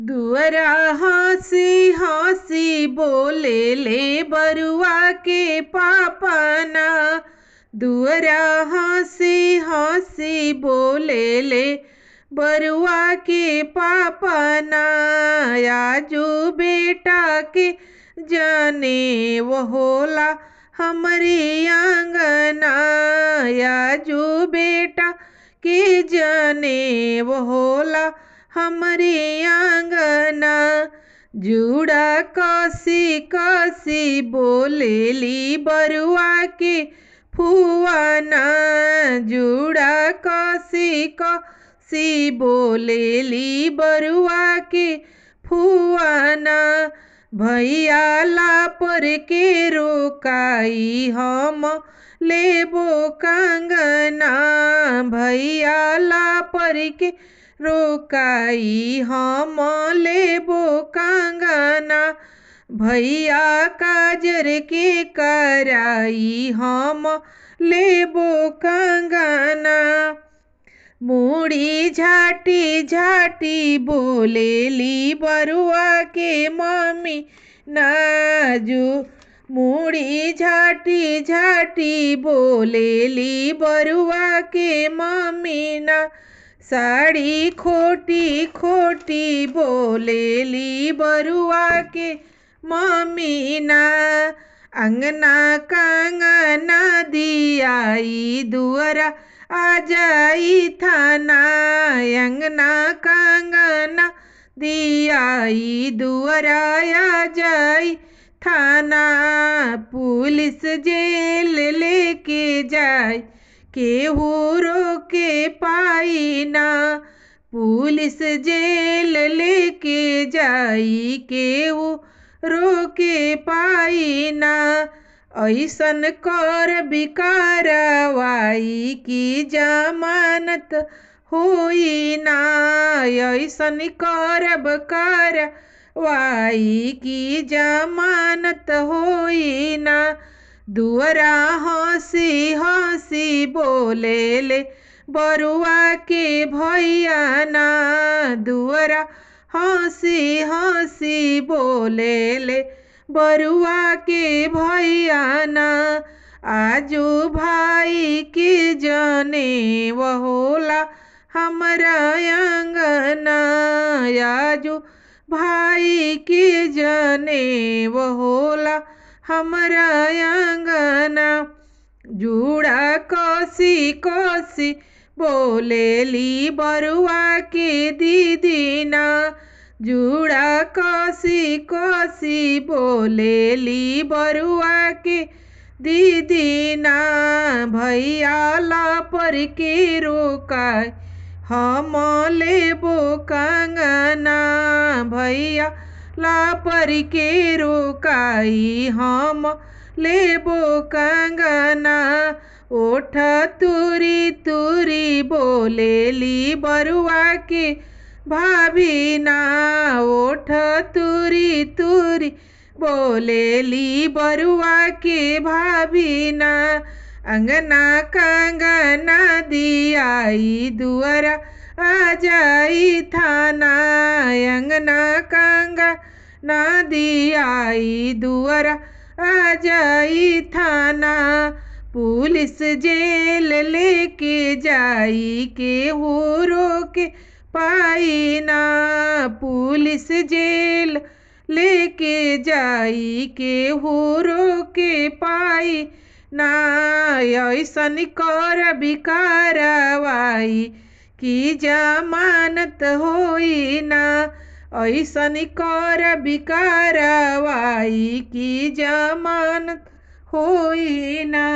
दुअरा हंसी हंसी बोले ले बरुआ के पापना। दुअरा हंसी हंसी बोले ले बरुआ के पापना। आजू बेटा के जाने वो होला हमारी आंगना। आजू बेटा के जाने वो होला हमारी आंगना। जुड़ा कसी कसी बोलेली बरुआ के फुआना। जुड़ा कसी कसी बोलेली बरुआ के फुआना। भैया ला पर के रोकाई हम लेबो कंगना। भैया ला पर के रोकाई हम लेबो कंगना। भैया काजर के कराई हम लेबो कंगना। मुड़ी झाटी झाटी बोलेली बरुआ के मम्मी नाजू। मुड़ी झाटी झाटी बोलेली बरुआ के मम्मी ना। साड़ी खोटी खोटी बोलेली बरुआ के मम्मी ना। अंगना कंगना दियाई दुअरा आ जाई थाना। अंगना कंगना दियाई दुअरा आ जाई थाना। पुलिस जेल लेके जाए केहू रोके पाई ना। पुलिस जेल लेके जाई केहू रोके पाई ना। ऐसन कर बिकारवाई की जमानत होई ना। ऐसन करब करवाई की जमानत होई ना। दुअरा हंसी हंसी बोले ले बरुआ के भैया ना। दुअरा हंसी हंसी बोले ले बरुआ के भैया ना। आजू भाई के जाने वो होला हमारा आंगना। आजू भाई के जाने वो होला हमारा आंगना। जुड़ा कसी कसी बोलेली बरुआ के दीदी ना। जुड़ा कसी कसी बोलेली बरुआ के दीदी ना। भैया ला पर के रोकाई हम लेबो कंगना। भैया ला पर के रोकाई हम लेबो कंगना। ओठ तुरी तुरी बोलेली बरुआ के भाभी ना। ओठ तुरी तुरी बोलेली बरुआ के भाभी ना। अंगना कंगना दियाई दुअरा आ जाई थाना। अंगना कंगना दियाई दुअरा आ जाई थाना। पुलिस जेल लेके जाई केहू रोके पाई ना। पुलिस जेल लेके जाई केहू रोके पाई ना। ऐसन कर बिकारवाई की जमानत होई ना। ऐसन कर बिकारवाई की जमानत होई ना।